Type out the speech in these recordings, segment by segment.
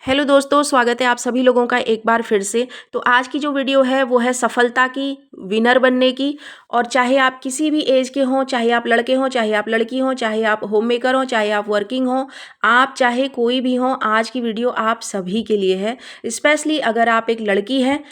Hello दोस्तों, स्वागत है आप सभी लोगों का एक बार फिर से। तो आज की जो वीडियो है वो है सफलता की, विनर बनने की। और चाहे आप किसी भी एज के हों, चाहे आप लड़के हों, चाहे आप लड़की हों, चाहे आप होम मेकर हों, चाहे आप वर्किंग हों, आप चाहे कोई भी हों, आज की वीडियो आप सभी के लिए है। स्पेशली अगर आप एक लड़की हैं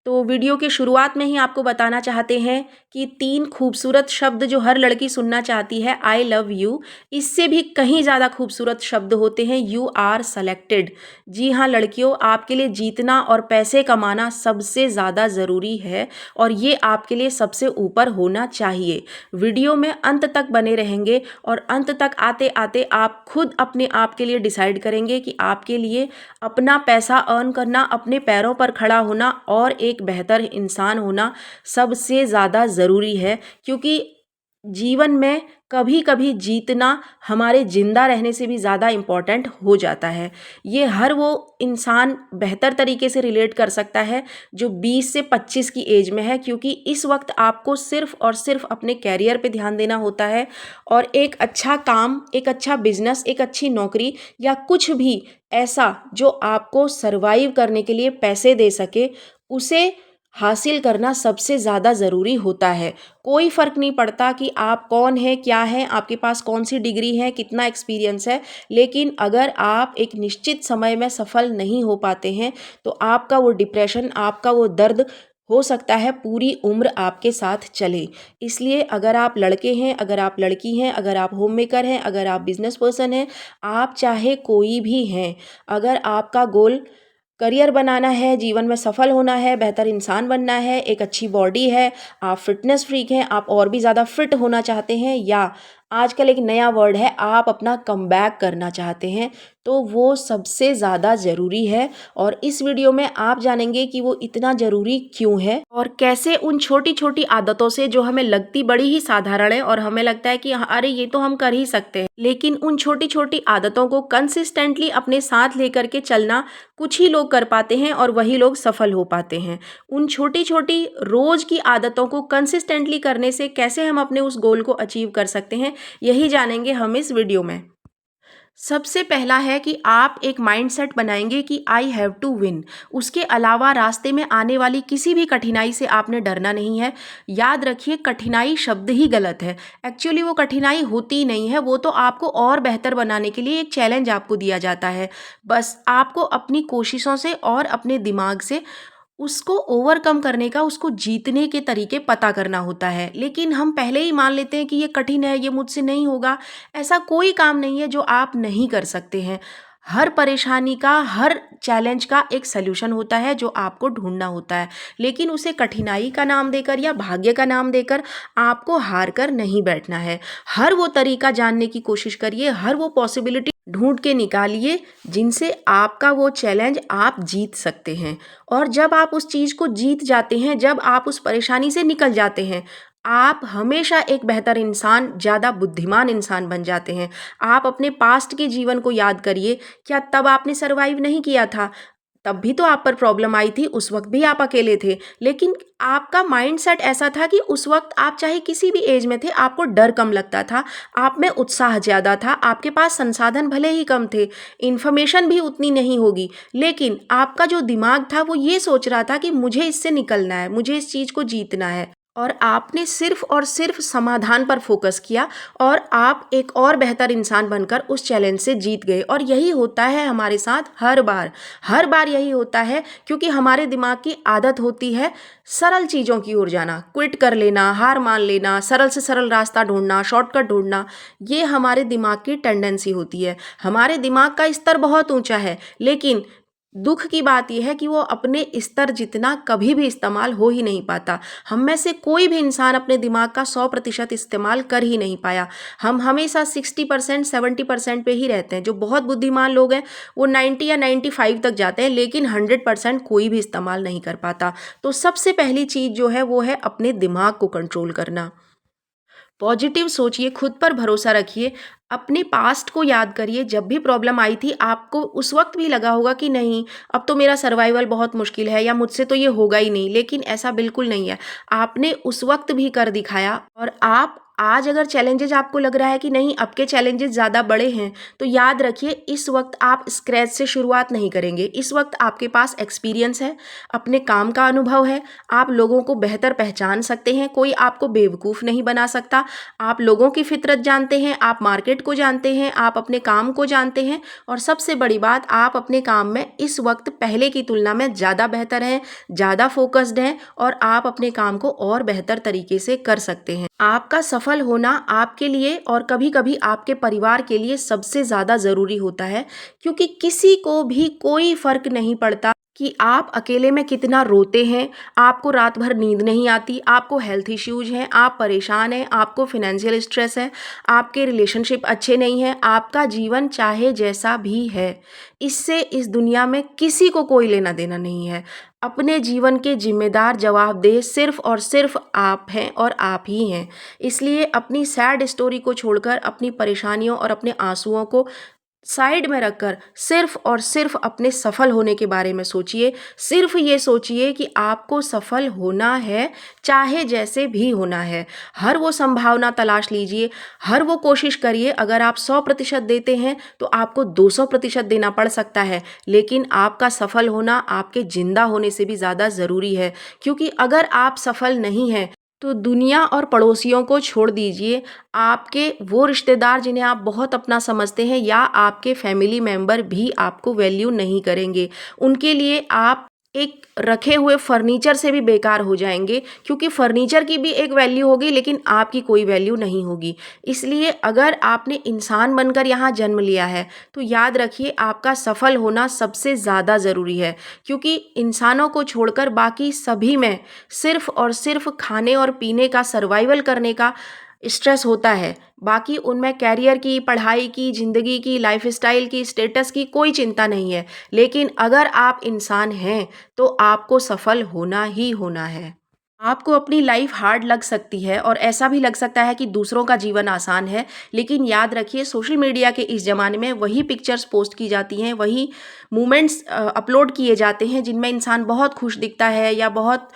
तो वीडियो के शुरुआत में ही आपको बताना चाहते हैं कि 3 खूबसूरत शब्द जो हर लड़की सुनना चाहती है, आई लव यू। इससे भी कहीं ज़्यादा खूबसूरत शब्द होते हैं, यू आर सेलेक्टेड। जी हाँ लड़कियों, आपके लिए जीतना और पैसे कमाना सबसे ज़्यादा ज़रूरी है और ये आपके लिए सबसे ऊपर होना चाहिए। वीडियो में अंत तक बने रहेंगे और अंत तक आते आते आप खुद अपने आप के लिए डिसाइड करेंगे कि आपके लिए अपना पैसा अर्न करना, अपने पैरों पर खड़ा होना और एक बेहतर इंसान होना सबसे ज़्यादा ज़रूरी है। क्योंकि जीवन में कभी कभी जीतना हमारे जिंदा रहने से भी ज़्यादा इम्पॉर्टेंट हो जाता है। ये हर वो इंसान बेहतर तरीके से रिलेट कर सकता है जो 20 से 25 की एज में है, क्योंकि इस वक्त आपको सिर्फ और सिर्फ अपने कैरियर पे ध्यान देना होता है और एक अच्छा काम, एक अच्छा बिजनेस, एक अच्छी नौकरी या कुछ भी ऐसा जो आपको सरवाइव करने के लिए पैसे दे सके, उसे हासिल करना सबसे ज़्यादा ज़रूरी होता है। कोई फ़र्क नहीं पड़ता कि आप कौन हैं, क्या हैं, आपके पास कौन सी डिग्री है, कितना एक्सपीरियंस है, लेकिन अगर आप एक निश्चित समय में सफल नहीं हो पाते हैं तो आपका वो डिप्रेशन, आपका वो दर्द हो सकता है पूरी उम्र आपके साथ चले। इसलिए अगर आप लड़के हैं, अगर आप लड़की हैं, अगर आप होम मेकर हैं, अगर आप बिजनेस पर्सन हैं, आप चाहे कोई भी हैं, अगर आपका गोल करियर बनाना है, जीवन में सफल होना है, बेहतर इंसान बनना है, एक अच्छी बॉडी है, आप फिटनेस फ्रीक हैं, आप और भी ज़्यादा फिट होना चाहते हैं, या आजकल एक नया वर्ड है, आप अपना कमबैक करना चाहते हैं, तो वो सबसे ज़्यादा ज़रूरी है। और इस वीडियो में आप जानेंगे कि वो इतना ज़रूरी क्यों है और कैसे उन छोटी छोटी आदतों से, जो हमें लगती बड़ी ही साधारण है और हमें लगता है कि अरे ये तो हम कर ही सकते हैं, लेकिन उन छोटी छोटी आदतों को कंसिस्टेंटली अपने साथ लेकर के चलना कुछ ही लोग कर पाते हैं और वही लोग सफल हो पाते हैं। उन छोटी छोटी रोज की आदतों को कंसिस्टेंटली करने से कैसे हम अपने उस गोल को अचीव कर सकते हैं, यही जानेंगे हम इस वीडियो में। सबसे पहला है कि आप एक माइंडसेट बनाएंगे कि आई हैव टू विन। उसके अलावा रास्ते में आने वाली किसी भी कठिनाई से आपने डरना नहीं है। याद रखिए, कठिनाई शब्द ही गलत है। एक्चुअली वो कठिनाई होती ही नहीं है, वो तो आपको और बेहतर बनाने के लिए एक चैलेंज आपको दिया जाता है। बस आपको अपनी कोशिशों से और अपने दिमाग से उसको ओवरकम करने का, उसको जीतने के तरीके पता करना होता है। लेकिन हम पहले ही मान लेते हैं कि ये कठिन है, ये मुझसे नहीं होगा। ऐसा कोई काम नहीं है जो आप नहीं कर सकते हैं। हर परेशानी का, हर चैलेंज का एक सल्यूशन होता है जो आपको ढूंढना होता है। लेकिन उसे कठिनाई का नाम देकर या भाग्य का नाम देकर आपको हार कर नहीं बैठना है। हर वो तरीका जानने की कोशिश करिए, हर वो पॉसिबिलिटी ढूंढ के निकालिए जिनसे आपका वो चैलेंज आप जीत सकते हैं। और जब आप उस चीज़ को जीत जाते हैं, जब आप उस परेशानी से निकल जाते हैं, आप हमेशा एक बेहतर इंसान, ज़्यादा बुद्धिमान इंसान बन जाते हैं। आप अपने पास्ट के जीवन को याद करिए, क्या तब आपने सरवाइव नहीं किया था? तब भी तो आप पर प्रॉब्लम आई थी, उस वक्त भी आप अकेले थे, लेकिन आपका माइंडसेट ऐसा था कि उस वक्त आप चाहे किसी भी एज में थे, आपको डर कम लगता था, आप में उत्साह ज़्यादा था, आपके पास संसाधन भले ही कम थे, इन्फॉर्मेशन भी उतनी नहीं होगी, लेकिन आपका जो दिमाग था वो ये सोच रहा था कि मुझे इससे निकलना है, मुझे इस चीज़ को जीतना है। और आपने सिर्फ और सिर्फ समाधान पर फोकस किया और आप एक और बेहतर इंसान बनकर उस चैलेंज से जीत गए। और यही होता है हमारे साथ हर बार यही होता है, क्योंकि हमारे दिमाग की आदत होती है सरल चीज़ों की ओर जाना, क्विट कर लेना, हार मान लेना, सरल से सरल रास्ता ढूंढना, शॉर्टकट ढूंढना। ये हमारे दिमाग की टेंडेंसी होती है। हमारे दिमाग का स्तर बहुत ऊंचा है, लेकिन दुख की बात यह है कि वो अपने स्तर जितना कभी भी इस्तेमाल हो ही नहीं पाता। हम में से कोई भी इंसान अपने दिमाग का 100% इस्तेमाल कर ही नहीं पाया। हम हमेशा 60%, 70% पे ही रहते हैं। जो बहुत बुद्धिमान लोग हैं वो 90 या 95 तक जाते हैं, लेकिन 100% कोई भी इस्तेमाल नहीं कर पाता। तो सबसे पहली चीज़ जो है वो है अपने दिमाग को कंट्रोल करना। पॉजिटिव सोचिए, खुद पर भरोसा रखिए, अपने पास्ट को याद करिए। जब भी प्रॉब्लम आई थी, आपको उस वक्त भी लगा होगा कि नहीं, अब तो मेरा सर्वाइवल बहुत मुश्किल है या मुझसे तो ये होगा ही नहीं, लेकिन ऐसा बिल्कुल नहीं है। आपने उस वक्त भी कर दिखाया और आप आज अगर चैलेंजेज आपको लग रहा है कि नहीं अब के चैलेंजेस ज़्यादा बड़े हैं, तो याद रखिए इस वक्त आप स्क्रैच से शुरुआत नहीं करेंगे। इस वक्त आपके पास एक्सपीरियंस है, अपने काम का अनुभव है, आप लोगों को बेहतर पहचान सकते हैं, कोई आपको बेवकूफ़ नहीं बना सकता। आप लोगों की फितरत जानते हैं, आप मार्केट को जानते हैं, आप अपने काम को जानते हैं और सबसे बड़ी बात आप अपने काम में इस वक्त पहले की तुलना में ज़्यादा बेहतर हैं, ज़्यादा फोकस्ड हैं और आप अपने काम को और बेहतर तरीके से कर सकते हैं। आपका सफल होना आपके लिए और कभी कभी आपके परिवार के लिए सबसे ज़्यादा ज़रूरी होता है, क्योंकि किसी को भी कोई फ़र्क नहीं पड़ता कि आप अकेले में कितना रोते हैं, आपको रात भर नींद नहीं आती, आपको हेल्थ इश्यूज हैं, आप परेशान हैं, आपको फिनेंशियल स्ट्रेस है, आपके रिलेशनशिप अच्छे नहीं हैं, आपका जीवन चाहे जैसा भी है, इससे इस दुनिया में किसी को कोई लेना देना नहीं है। अपने जीवन के जिम्मेदार जवाबदेह सिर्फ और सिर्फ आप हैं और आप ही हैं। इसलिए अपनी सैड स्टोरी को छोड़कर अपनी परेशानियों और अपने आंसुओं को साइड में रखकर सिर्फ और सिर्फ अपने सफल होने के बारे में सोचिए। सिर्फ ये सोचिए कि आपको सफल होना है, चाहे जैसे भी होना है। हर वो संभावना तलाश लीजिए, हर वो कोशिश करिए। अगर आप 100% देते हैं तो आपको 200% देना पड़ सकता है, लेकिन आपका सफल होना आपके जिंदा होने से भी ज़्यादा ज़रूरी है। क्योंकि अगर आप सफल नहीं हैं तो दुनिया और पड़ोसियों को छोड़ दीजिए, आपके वो रिश्तेदार जिन्हें आप बहुत अपना समझते हैं या आपके फैमिली मेंबर भी आपको वैल्यू नहीं करेंगे। उनके लिए आप एक रखे हुए फर्नीचर से भी बेकार हो जाएंगे, क्योंकि फर्नीचर की भी एक वैल्यू होगी लेकिन आपकी कोई वैल्यू नहीं होगी। इसलिए अगर आपने इंसान बनकर यहाँ जन्म लिया है तो याद रखिए आपका सफल होना सबसे ज़्यादा ज़रूरी है, क्योंकि इंसानों को छोड़कर बाकी सभी में सिर्फ और सिर्फ खाने और पीने का, सर्वाइवल करने का स्ट्रेस होता है। बाकी उनमें कैरियर की, पढ़ाई की, ज़िंदगी की, लाइफस्टाइल की, स्टेटस की कोई चिंता नहीं है। लेकिन अगर आप इंसान हैं तो आपको सफल होना ही होना है। आपको अपनी लाइफ हार्ड लग सकती है और ऐसा भी लग सकता है कि दूसरों का जीवन आसान है, लेकिन याद रखिए सोशल मीडिया के इस ज़माने में वही पिक्चर्स पोस्ट की जाती हैं, वही मोमेंट्स अपलोड किए जाते हैं जिनमें इंसान बहुत खुश दिखता है या बहुत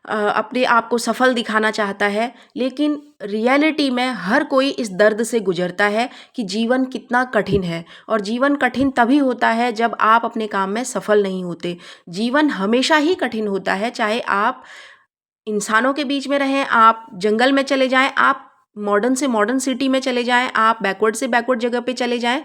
अपने आप को सफल दिखाना चाहता है। लेकिन रियलिटी में हर कोई इस दर्द से गुजरता है कि जीवन कितना कठिन है, और जीवन कठिन तभी होता है जब आप अपने काम में सफल नहीं होते। जीवन हमेशा ही कठिन होता है, चाहे आप इंसानों के बीच में रहें, आप जंगल में चले जाएं, आप मॉडर्न से मॉडर्न सिटी में चले जाएं, आप बैकवर्ड से बैकवर्ड जगह पे चले जाएं,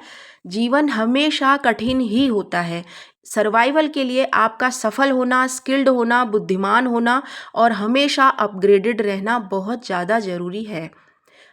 जीवन हमेशा कठिन ही होता है। सर्वाइवल के लिए आपका सफल होना, स्किल्ड होना, बुद्धिमान होना और हमेशा अपग्रेडेड रहना बहुत ज़्यादा ज़रूरी है।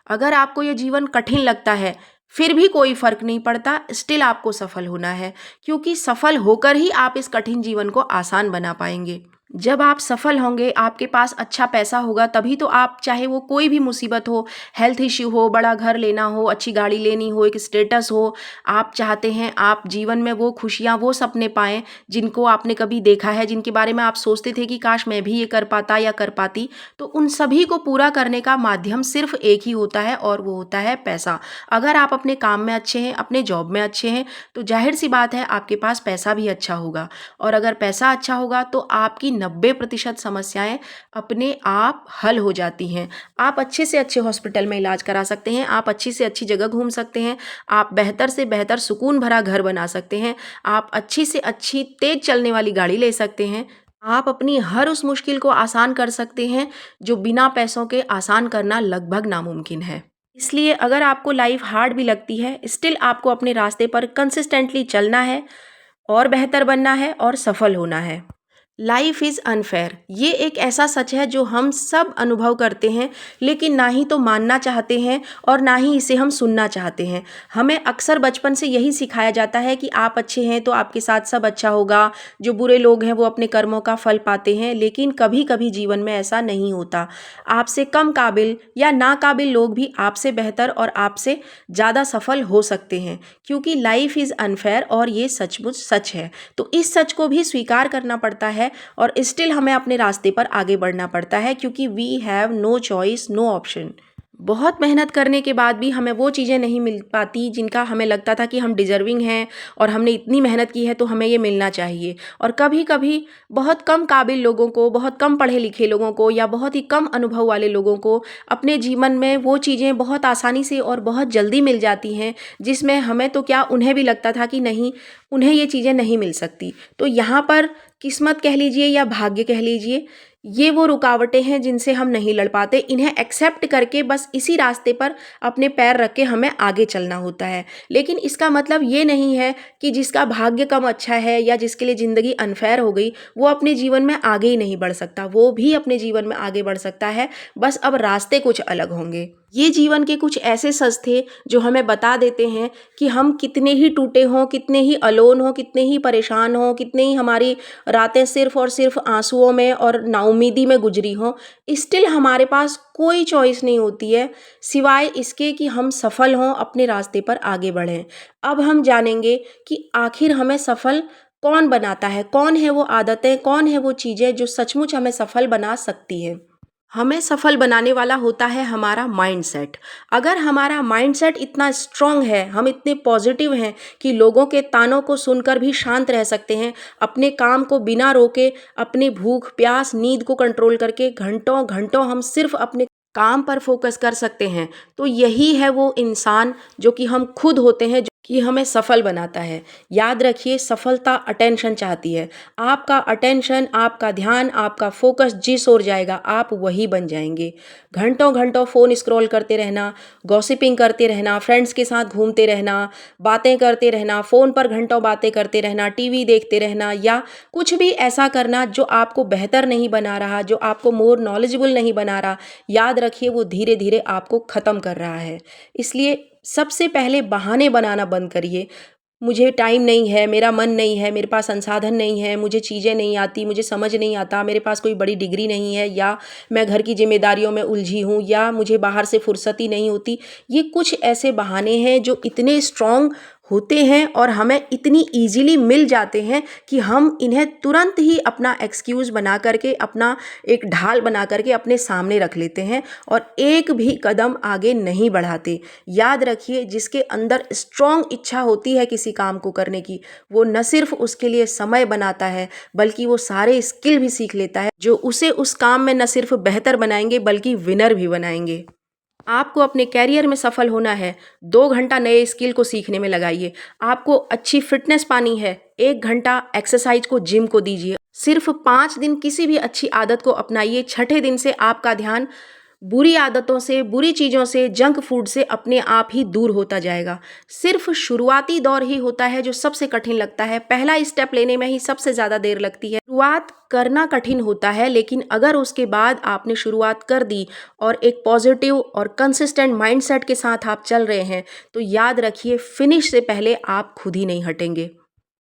अगर आपको ये जीवन कठिन लगता है फिर भी कोई फ़र्क नहीं पड़ता, स्टिल आपको सफल होना है, क्योंकि सफल होकर ही आप इस कठिन जीवन को आसान बना पाएंगे। जब आप सफल होंगे, आपके पास अच्छा पैसा होगा, तभी तो आप, चाहे वो कोई भी मुसीबत हो, हेल्थ इश्यू हो, बड़ा घर लेना हो, अच्छी गाड़ी लेनी हो, एक स्टेटस हो, आप चाहते हैं आप जीवन में वो खुशियाँ, वो सपने पाएं जिनको आपने कभी देखा है, जिनके बारे में आप सोचते थे कि काश मैं भी ये कर पाता या कर पाती, तो उन सभी को पूरा करने का माध्यम सिर्फ एक ही होता है और वो होता है पैसा। अगर आप अपने काम में अच्छे हैं, अपने जॉब में अच्छे हैं, तो जाहिर सी बात है आपके पास पैसा भी अच्छा होगा, और अगर पैसा अच्छा होगा तो आपकी 90% समस्याएं अपने आप हल हो जाती हैं। आप अच्छे से अच्छे हॉस्पिटल में इलाज करा सकते हैं, आप अच्छी से अच्छी जगह घूम सकते हैं, आप बेहतर से बेहतर सुकून भरा घर बना सकते हैं, आप अच्छी से अच्छी तेज चलने वाली गाड़ी ले सकते हैं, आप अपनी हर उस मुश्किल को आसान कर सकते हैं जो बिना पैसों के आसान करना लगभग नामुमकिन है। इसलिए अगर आपको लाइफ हार्ड भी लगती है, स्टिल आपको अपने रास्ते पर कंसिस्टेंटली चलना है और बेहतर बनना है और सफल होना है। लाइफ इज़ अनफेयर, ये एक ऐसा सच है जो हम सब अनुभव करते हैं, लेकिन ना ही तो मानना चाहते हैं और ना ही इसे हम सुनना चाहते हैं। हमें अक्सर बचपन से यही सिखाया जाता है कि आप अच्छे हैं तो आपके साथ सब अच्छा होगा, जो बुरे लोग हैं वो अपने कर्मों का फल पाते हैं, लेकिन कभी कभी जीवन में ऐसा नहीं होता। आपसे कम काबिल या नाकाबिल लोग भी आपसे बेहतर और आपसे ज़्यादा सफल हो सकते हैं, क्योंकि लाइफ इज़ अनफेयर और ये सचमुच सच है। तो इस सच को भी स्वीकार करना पड़ता है और स्टिल हमें अपने रास्ते पर आगे बढ़ना पड़ता है, क्योंकि we have no choice, no option. बहुत मेहनत करने के बाद भी हमें वो चीज़ें नहीं मिल पाती जिनका हमें लगता था कि हम डिज़र्विंग हैं और हमने इतनी मेहनत की है तो हमें ये मिलना चाहिए। और कभी-कभी बहुत कम काबिल लोगों को, बहुत कम पढ़े लिखे लोगों को या बहुत ही कम अनुभव वाले लोगों को अपने जीवन में वो चीज़ें बहुत आसानी से और बहुत जल्दी मिल जाती हैं, जिसमें हमें तो क्या उन्हें भी लगता था कि नहीं, उन्हें ये चीज़ें नहीं मिल सकती। तो यहाँ पर किस्मत कह लीजिए या भाग्य कह लीजिए, ये वो रुकावटें हैं जिनसे हम नहीं लड़ पाते। इन्हें एक्सेप्ट करके बस इसी रास्ते पर अपने पैर रख के हमें आगे चलना होता है। लेकिन इसका मतलब ये नहीं है कि जिसका भाग्य कम अच्छा है या जिसके लिए ज़िंदगी अनफेयर हो गई, वो अपने जीवन में आगे ही नहीं बढ़ सकता। वो भी अपने जीवन में आगे बढ़ सकता है, बस अब रास्ते कुछ अलग होंगे। ये जीवन के कुछ ऐसे सच थे जो हमें बता देते हैं कि हम कितने ही टूटे हों, कितने ही अलोन हों, कितने ही परेशान हों, कितने ही हमारी रातें सिर्फ़ और सिर्फ़ आँसुओं में और नाउम्मीदी में गुजरी हों, स्टिल हमारे पास कोई चॉइस नहीं होती है सिवाय इसके कि हम सफल हों, अपने रास्ते पर आगे बढ़ें। अब हम जानेंगे कि आखिर हमें सफल कौन बनाता है, कौन है वो आदतें, कौन है वो चीज़ें जो सचमुच हमें सफल बना सकती हैं। हमें सफल बनाने वाला होता है हमारा माइंडसेट। अगर हमारा माइंडसेट इतना स्ट्रांग है, हम इतने पॉजिटिव हैं कि लोगों के तानों को सुनकर भी शांत रह सकते हैं, अपने काम को बिना रोके, अपनी भूख प्यास नींद को कंट्रोल करके घंटों घंटों हम सिर्फ अपने काम पर फोकस कर सकते हैं, तो यही है वो इंसान जो कि हम खुद होते हैं, जो कि हमें सफल बनाता है। याद रखिए, सफलता अटेंशन चाहती है। आपका अटेंशन, आपका ध्यान, आपका फोकस जिस ओर जाएगा आप वही बन जाएंगे। घंटों घंटों फ़ोन स्क्रॉल करते रहना, गॉसिपिंग करते रहना, फ्रेंड्स के साथ घूमते रहना, बातें करते रहना, फ़ोन पर घंटों बातें करते रहना, टीवी देखते रहना या कुछ भी ऐसा करना जो आपको बेहतर नहीं बना रहा, जो आपको मोर नॉलेजेबल नहीं बना रहा, याद रखिए वो धीरे धीरे आपको ख़त्म कर रहा है। इसलिए सबसे पहले बहाने बनाना बंद करिए। मुझे टाइम नहीं है, मेरा मन नहीं है, मेरे पास संसाधन नहीं है, मुझे चीज़ें नहीं आती, मुझे समझ नहीं आता, मेरे पास कोई बड़ी डिग्री नहीं है, या मैं घर की जिम्मेदारियों में उलझी हूँ, या मुझे बाहर से फुर्सत ही नहीं होती। ये कुछ ऐसे बहाने हैं जो इतने स्ट्रॉन्ग होते हैं और हमें इतनी ईज़िली मिल जाते हैं कि हम इन्हें तुरंत ही अपना एक्सक्यूज़ बना करके, अपना एक ढाल बना करके अपने सामने रख लेते हैं और एक भी कदम आगे नहीं बढ़ाते। याद रखिए, जिसके अंदर स्ट्रॉन्ग इच्छा होती है किसी काम को करने की, वो न सिर्फ उसके लिए समय बनाता है, बल्कि वो सारे स्किल भी सीख लेता है जो उसे उस काम में न सिर्फ बेहतर बनाएंगे बल्कि विनर भी बनाएंगे। आपको अपने कैरियर में सफल होना है, 2 घंटा नए स्किल को सीखने में लगाइए। आपको अच्छी फिटनेस पानी है, 1 घंटा एक्सरसाइज को, जिम को दीजिए। सिर्फ 5 दिन किसी भी अच्छी आदत को अपनाइए, छठे दिन से आपका ध्यान बुरी आदतों से, बुरी चीज़ों से, जंक फूड से अपने आप ही दूर होता जाएगा। सिर्फ शुरुआती दौर ही होता है जो सबसे कठिन लगता है। पहला स्टेप लेने में ही सबसे ज़्यादा देर लगती है। शुरुआत करना कठिन होता है, लेकिन अगर उसके बाद आपने शुरुआत कर दी और एक पॉजिटिव और कंसिस्टेंट माइंडसेट के साथ आप चल रहे हैं, तो याद रखिए, फिनिश से पहले आप खुद ही नहीं हटेंगे।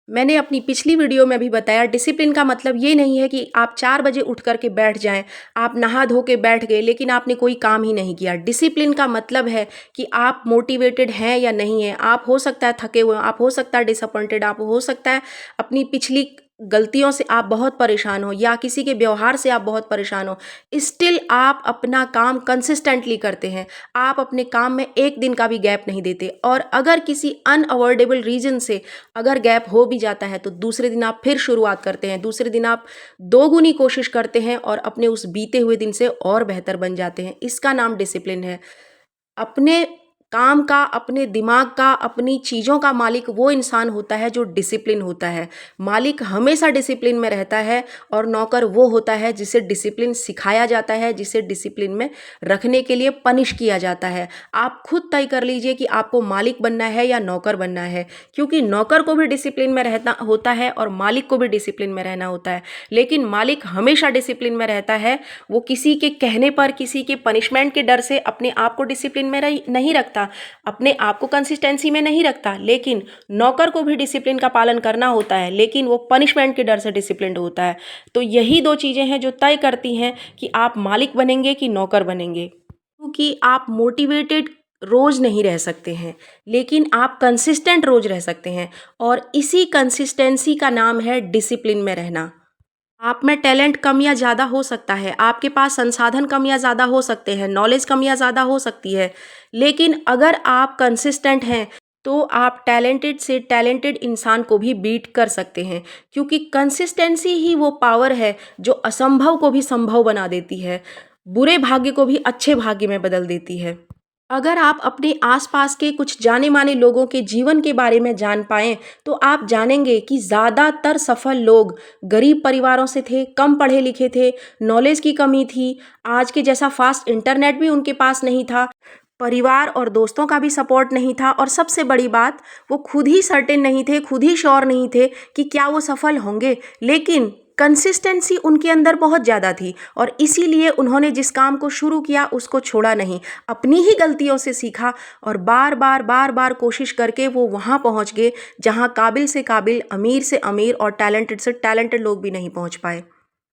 मैंने अपनी पिछली वीडियो में भी बताया, डिसिप्लिन का मतलब ये नहीं है कि आप 4 बजे उठ कर के बैठ जाएं, आप नहा धो के बैठ गए लेकिन आपने कोई काम ही नहीं किया। डिसिप्लिन का मतलब है कि आप मोटिवेटेड हैं या नहीं हैं। आप हो सकता है थके हुए, आप हो सकता है डिसअपॉइंटेड, आप हो सकता है अपनी पिछली गलतियों से आप बहुत परेशान हो या किसी के व्यवहार से आप बहुत परेशान हो, स्टिल आप अपना काम कंसिस्टेंटली करते हैं। आप अपने काम में एक दिन का भी गैप नहीं देते, और अगर किसी अनअवॉइडेबल रीज़न से अगर गैप हो भी जाता है तो दूसरे दिन आप फिर शुरुआत करते हैं, दूसरे दिन आप दोगुनी कोशिश करते हैं और अपने उस बीते हुए दिन से और बेहतर बन जाते हैं। इसका नाम डिसिप्लिन है। अपने काम का, अपने दिमाग का, अपनी चीज़ों का मालिक वो इंसान होता है जो डिसिप्लिन होता है। मालिक हमेशा डिसिप्लिन में रहता है और नौकर वो होता है जिसे डिसिप्लिन सिखाया जाता है, जिसे डिसिप्लिन में रखने के लिए पनिश किया जाता है। आप खुद तय कर लीजिए कि आपको मालिक बनना है या नौकर बनना है, क्योंकि नौकर को भी डिसिप्लिन में रहना होता है और मालिक को भी डिसिप्लिन में रहना होता है। लेकिन मालिक हमेशा डिसिप्लिन में रहता है। वो किसी के कहने पर, किसी के पनिशमेंट के डर से अपने आप को डिसिप्लिन में नहीं रखता, अपने आप को कंसिस्टेंसी में नहीं रखता। लेकिन नौकर को भी डिसिप्लिन का पालन करना होता है, लेकिन वो पनिशमेंट के डर से डिसिप्लिन्ड होता है। तो यही 2 चीज़ें हैं जो तय करती हैं कि आप मालिक बनेंगे कि नौकर बनेंगे। क्योंकि आप मोटिवेटेड रोज़ नहीं रह सकते हैं, लेकिन आप कंसिस्टेंट रोज़ रह सकते हैं, और इसी कंसिस्टेंसी का नाम है डिसिप्लिन में रहना। आप में टैलेंट कम या ज़्यादा हो सकता है, आपके पास संसाधन कम या ज़्यादा हो सकते हैं, नॉलेज कम या ज़्यादा हो सकती है, लेकिन अगर आप कंसिस्टेंट हैं तो आप टैलेंटेड से टैलेंटेड इंसान को भी बीट कर सकते हैं, क्योंकि कंसिस्टेंसी ही वो पावर है जो असंभव को भी संभव बना देती है, बुरे भाग्य को भी अच्छे भाग्य में बदल देती है। अगर आप अपने आसपास के कुछ जाने माने लोगों के जीवन के बारे में जान पाएं तो आप जानेंगे कि ज़्यादातर सफल लोग गरीब परिवारों से थे, कम पढ़े लिखे थे, नॉलेज की कमी थी, आज के जैसा फास्ट इंटरनेट भी उनके पास नहीं था, परिवार और दोस्तों का भी सपोर्ट नहीं था, और सबसे बड़ी बात, वो खुद ही सर्टेन नहीं थे, खुद ही श्योर नहीं थे कि क्या वो सफल होंगे, लेकिन कंसिस्टेंसी उनके अंदर बहुत ज़्यादा थी और इसीलिए उन्होंने जिस काम को शुरू किया उसको छोड़ा नहीं, अपनी ही गलतियों से सीखा और बार बार बार बार कोशिश करके वो वहाँ पहुँच गए जहाँ काबिल से काबिल, अमीर से अमीर और टैलेंटेड से टैलेंटेड लोग भी नहीं पहुँच पाए।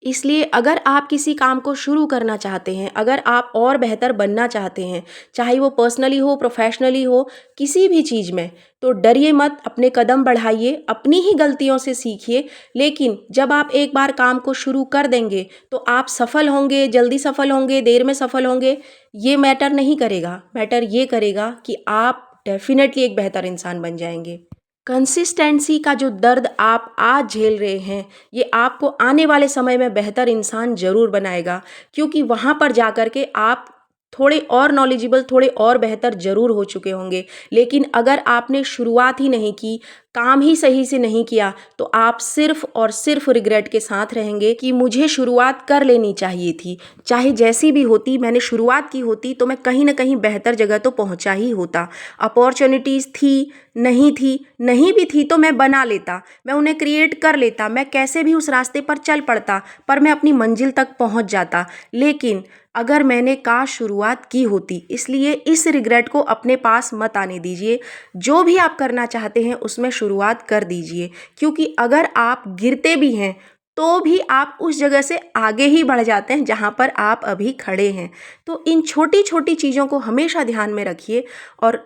इसलिए अगर आप किसी काम को शुरू करना चाहते हैं, अगर आप और बेहतर बनना चाहते हैं, चाहे वो पर्सनली हो, प्रोफेशनली हो, किसी भी चीज़ में, तो डरिए मत, अपने कदम बढ़ाइए, अपनी ही गलतियों से सीखिए। लेकिन जब आप एक बार काम को शुरू कर देंगे तो आप सफल होंगे, जल्दी सफल होंगे, देर में सफल होंगे, ये मैटर नहीं करेगा। मैटर ये करेगा कि आप डेफिनेटली एक बेहतर इंसान बन जाएंगे। कंसिस्टेंसी का जो दर्द आप आज झेल रहे हैं, ये आपको आने वाले समय में बेहतर इंसान ज़रूर बनाएगा, क्योंकि वहाँ पर जा कर के आप थोड़े और नॉलेजेबल, थोड़े और बेहतर ज़रूर हो चुके होंगे। लेकिन अगर आपने शुरुआत ही नहीं की, काम ही सही से नहीं किया, तो आप सिर्फ और सिर्फ रिग्रेट के साथ रहेंगे कि मुझे शुरुआत कर लेनी चाहिए थी, चाहे जैसी भी होती, मैंने शुरुआत की होती तो मैं कहीं ना कहीं बेहतर जगह तो पहुंचा ही होता। अपॉर्चुनिटीज़ थी, नहीं थी, नहीं भी थी तो मैं बना लेता, मैं उन्हें क्रिएट कर लेता, मैं कैसे भी उस रास्ते पर चल पड़ता, पर मैं अपनी मंजिल तक पहुंच जाता। लेकिन अगर मैंने काश शुरुआत की होती, इसलिए इस रिग्रेट को अपने पास मत आने दीजिए। जो भी आप करना चाहते हैं उसमें शुरुआत कर दीजिए, क्योंकि अगर आप गिरते भी हैं तो भी आप उस जगह से आगे ही बढ़ जाते हैं जहाँ पर आप अभी खड़े हैं। तो इन छोटी छोटी चीज़ों को हमेशा ध्यान में रखिए और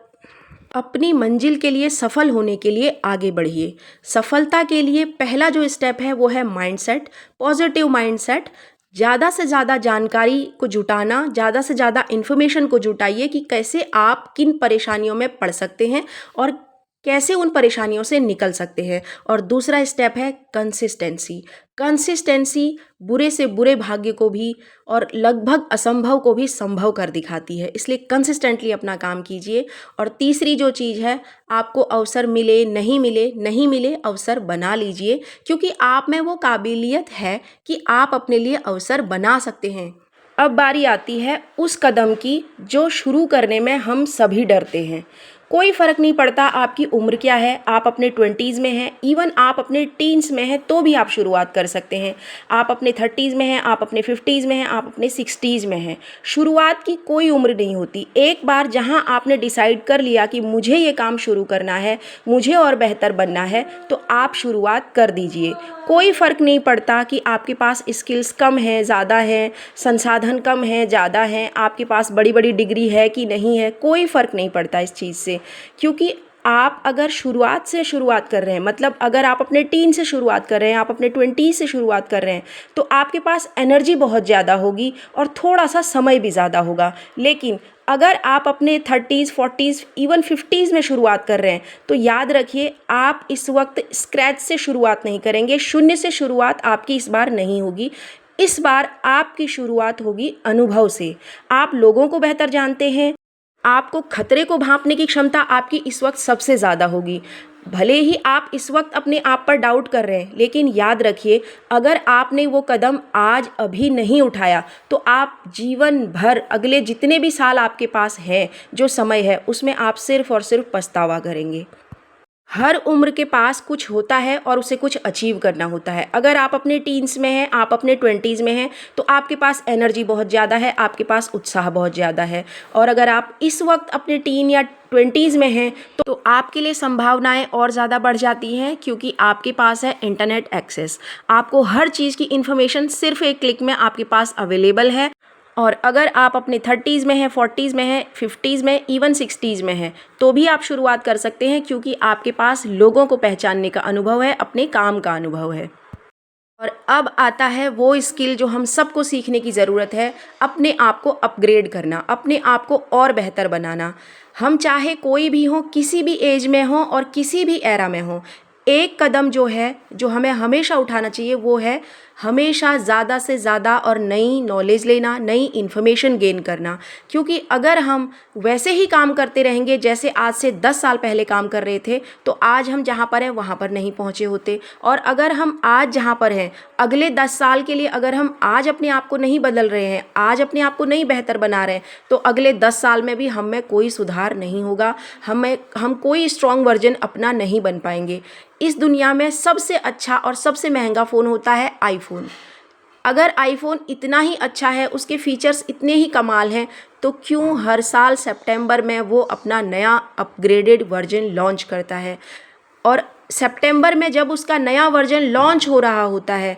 अपनी मंजिल के लिए, सफल होने के लिए आगे बढ़िए। सफलता के लिए पहला जो स्टेप है वो है माइंडसेट, पॉजिटिव माइंडसेट। ज़्यादा से ज़्यादा जानकारी को जुटाना, ज़्यादा से ज़्यादा इन्फॉर्मेशन को जुटाइए कि कैसे आप किन परेशानियों में पड़ सकते हैं और कैसे उन परेशानियों से निकल सकते हैं। और दूसरा स्टेप है कंसिस्टेंसी। कंसिस्टेंसी बुरे से बुरे भाग्य को भी और लगभग असंभव को भी संभव कर दिखाती है, इसलिए कंसिस्टेंटली अपना काम कीजिए। और तीसरी जो चीज़ है, आपको अवसर मिले नहीं मिले, नहीं मिले अवसर बना लीजिए, क्योंकि आप में वो काबिलियत है कि आप अपने लिए अवसर बना सकते हैं। अब बारी आती है उस कदम की जो शुरू करने में हम सभी डरते हैं। कोई फ़र्क नहीं पड़ता आपकी उम्र क्या है, आप अपने 20s में हैं, इवन आप अपने टीन्स में हैं तो भी आप शुरुआत कर सकते हैं। आप अपने 30s में हैं, आप अपने 50s में हैं, आप अपने 60s में हैं। शुरुआत की कोई उम्र नहीं होती। एक बार जहां आपने डिसाइड कर लिया कि मुझे ये काम शुरू करना है, मुझे और बेहतर बनना है, तो आप शुरुआत कर दीजिए। कोई फ़र्क नहीं पड़ता कि आपके पास स्किल्स कम है, ज़्यादा है, संसाधन कम है, ज़्यादा हैं, आपके पास बड़ी बड़ी डिग्री है कि नहीं है, कोई फ़र्क नहीं पड़ता इस चीज़ से। क्योंकि आप अगर शुरुआत से शुरुआत कर रहे हैं, मतलब अगर आप अपने टीन से शुरुआत कर रहे हैं, आप अपने 20 से शुरुआत कर रहे हैं, तो आपके पास एनर्जी बहुत ज़्यादा होगी और थोड़ा सा समय भी ज़्यादा होगा। लेकिन अगर आप अपने 30s, 40s, इवन 50s में शुरुआत कर रहे हैं, तो याद रखिए आप इस वक्त स्क्रैच से शुरुआत नहीं करेंगे, शून्य से शुरुआत आपकी इस बार नहीं होगी। इस बार आपकी शुरुआत होगी अनुभव से। आप लोगों को बेहतर जानते हैं, आपको खतरे को भांपने की क्षमता आपकी इस वक्त सबसे ज़्यादा होगी। भले ही आप इस वक्त अपने आप पर डाउट कर रहे हैं, लेकिन याद रखिए अगर आपने वो कदम आज अभी नहीं उठाया तो आप जीवन भर, अगले जितने भी साल आपके पास हैं, जो समय है, उसमें आप सिर्फ और सिर्फ पछतावा करेंगे। हर उम्र के पास कुछ होता है और उसे कुछ अचीव करना होता है। अगर आप अपने टीन्स में हैं, आप अपने 20s में हैं, तो आपके पास एनर्जी बहुत ज़्यादा है, आपके पास उत्साह बहुत ज़्यादा है। और अगर आप इस वक्त अपने टीन या 20s में हैं तो आपके लिए संभावनाएं और ज़्यादा बढ़ जाती हैं, क्योंकि आपके पास है इंटरनेट एक्सेस। आपको हर चीज़ की इन्फॉर्मेशन सिर्फ एक क्लिक में आपके पास अवेलेबल है। और अगर आप अपने 30s में हैं, 40s में हैं, 50s में, इवन 60s में हैं, तो भी आप शुरुआत कर सकते हैं, क्योंकि आपके पास लोगों को पहचानने का अनुभव है, अपने काम का अनुभव है। और अब आता है वो स्किल जो हम सबको सीखने की ज़रूरत है, अपने आप को अपग्रेड करना, अपने आप को और बेहतर बनाना। हम चाहे कोई भी हों, किसी भी एज में हों और किसी भी एरा में हों, एक कदम जो है, जो हमें हमेशा उठाना चाहिए, वो है हमेशा ज़्यादा से ज़्यादा और नई नॉलेज लेना, नई इन्फॉर्मेशन गेन करना। क्योंकि अगर हम वैसे ही काम करते रहेंगे जैसे आज से 10 साल पहले काम कर रहे थे, तो आज हम जहाँ पर हैं वहाँ पर नहीं पहुँचे होते। और अगर हम आज जहाँ पर हैं, अगले 10 साल के लिए अगर हम आज अपने आप को नहीं बदल रहे हैं, आज अपने आप को नहीं बेहतर बना रहे हैं, तो अगले 10 साल में भी हम में कोई सुधार नहीं होगा, हम कोई स्ट्रॉन्ग वर्जन अपना नहीं बन पाएंगे। इस दुनिया में सबसे अच्छा और सबसे महंगा फ़ोन होता है आईफोन। अगर आईफोन इतना ही अच्छा है, उसके फीचर्स इतने ही कमाल हैं, तो क्यों हर साल सितंबर में वो अपना नया अपग्रेडेड वर्जन लॉन्च करता है। और सितंबर में जब उसका नया वर्जन लॉन्च हो रहा होता है,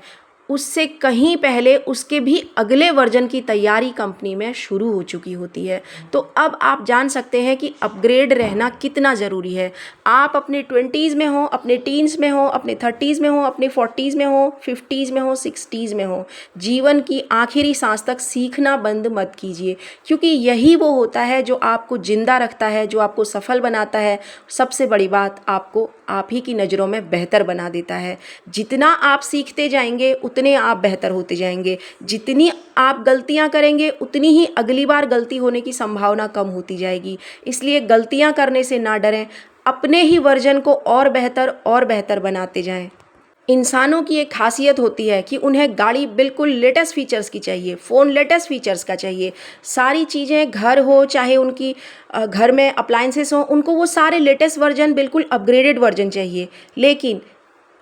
उससे कहीं पहले उसके भी अगले वर्जन की तैयारी कंपनी में शुरू हो चुकी होती है। तो अब आप जान सकते हैं कि अपग्रेड रहना कितना ज़रूरी है। आप अपने 20s में हो, अपने टीन्स में हो, अपने 30s में हो, अपने 40s में हो, 50s में हो, 60s में हो, जीवन की आखिरी सांस तक सीखना बंद मत कीजिए, क्योंकि यही वो होता है जो आपको ज़िंदा रखता है, जो आपको सफल बनाता है। सबसे बड़ी बात, आपको आप ही की नज़रों में बेहतर बना देता है। जितना आप सीखते जाएंगे उतने आप बेहतर होते जाएंगे। जितनी आप गलतियां करेंगे उतनी ही अगली बार गलती होने की संभावना कम होती जाएगी। इसलिए गलतियां करने से ना डरें, अपने ही वर्जन को और बेहतर बनाते जाएं। इंसानों की एक खासियत होती है कि उन्हें गाड़ी बिल्कुल लेटेस्ट फीचर्स की चाहिए, फ़ोन लेटेस्ट फीचर्स का चाहिए, सारी चीज़ें, घर हो चाहे उनकी घर में अप्लायंसेस हो, उनको वो सारे लेटेस्ट वर्जन, बिल्कुल अपग्रेडेड वर्जन चाहिए। लेकिन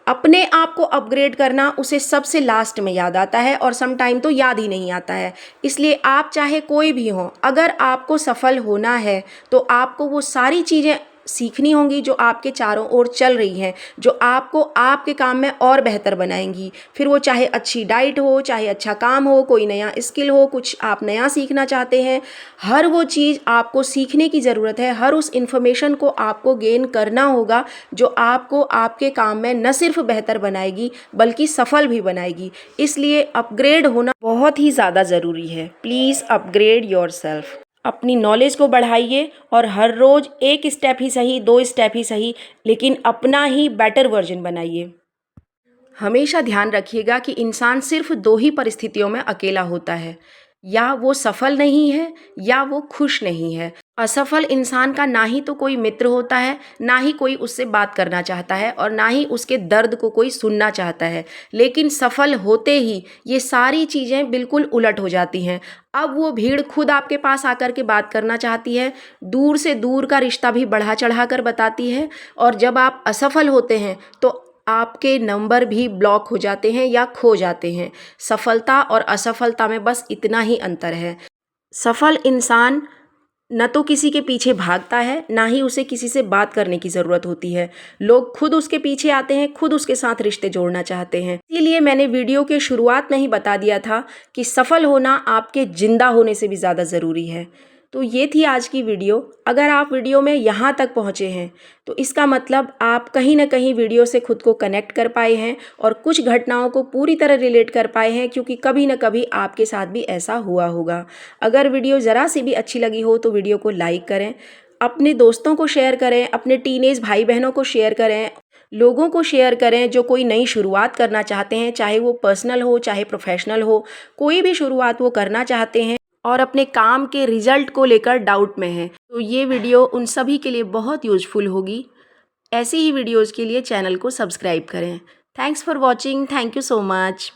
अपने आप को अपग्रेड करना उसे सबसे लास्ट में याद आता है और सम टाइम तो याद ही नहीं आता है। इसलिए आप चाहे कोई भी हो, अगर आपको सफल होना है तो आपको वो सारी चीज़ें सीखनी होंगी जो आपके चारों ओर चल रही हैं, जो आपको आपके काम में और बेहतर बनाएंगी। फिर वो चाहे अच्छी डाइट हो, चाहे अच्छा काम हो, कोई नया स्किल हो, कुछ आप नया सीखना चाहते हैं, हर वो चीज़ आपको सीखने की ज़रूरत है। हर उस इन्फॉर्मेशन को आपको गेन करना होगा जो आपको आपके काम में न सिर्फ बेहतर बनाएगी बल्कि सफल भी बनाएगी। इसलिए अपग्रेड होना बहुत ही ज़्यादा ज़रूरी है। Please upgrade yourself. अपनी नॉलेज को बढ़ाइए और हर रोज़ एक स्टेप ही सही, 2 स्टेप ही सही, लेकिन अपना ही बेटर वर्जन बनाइए। हमेशा ध्यान रखिएगा कि इंसान सिर्फ 2 ही परिस्थितियों में अकेला होता है, या वो सफल नहीं है या वो खुश नहीं है। असफल इंसान का ना ही तो कोई मित्र होता है, ना ही कोई उससे बात करना चाहता है और ना ही उसके दर्द को कोई सुनना चाहता है। लेकिन सफल होते ही ये सारी चीज़ें बिल्कुल उलट हो जाती हैं। अब वो भीड़ खुद आपके पास आकर के बात करना चाहती है, दूर से दूर का रिश्ता भी बढ़ा चढ़ा कर बताती है, और जब आप असफल होते हैं तो आपके नंबर भी ब्लॉक हो जाते हैं या खो जाते हैं। सफलता और असफलता में बस इतना ही अंतर है। सफल इंसान न तो किसी के पीछे भागता है, ना ही उसे किसी से बात करने की ज़रूरत होती है। लोग खुद उसके पीछे आते हैं, खुद उसके साथ रिश्ते जोड़ना चाहते हैं। इसीलिए मैंने वीडियो के शुरुआत में ही बता दिया था कि सफल होना आपके जिंदा होने से भी ज़्यादा ज़रूरी है। तो ये थी आज की वीडियो। अगर आप वीडियो में यहाँ तक पहुँचे हैं तो इसका मतलब आप कहीं ना कहीं वीडियो से खुद को कनेक्ट कर पाए हैं और कुछ घटनाओं को पूरी तरह रिलेट कर पाए हैं, क्योंकि कभी ना कभी आपके साथ भी ऐसा हुआ होगा। अगर वीडियो ज़रा सी भी अच्छी लगी हो तो वीडियो को लाइक करें, अपने दोस्तों को शेयर करें, अपने टीनेज भाई बहनों को शेयर करें, लोगों को शेयर करें जो कोई नई शुरुआत करना चाहते हैं, चाहे वो पर्सनल हो चाहे प्रोफेशनल हो, कोई भी शुरुआत वो करना चाहते हैं और अपने काम के रिजल्ट को लेकर डाउट में हैं। तो ये वीडियो उन सभी के लिए बहुत यूजफुल होगी। ऐसी ही वीडियोज़ के लिए चैनल को सब्सक्राइब करें। Thanks for watching. Thank you so much.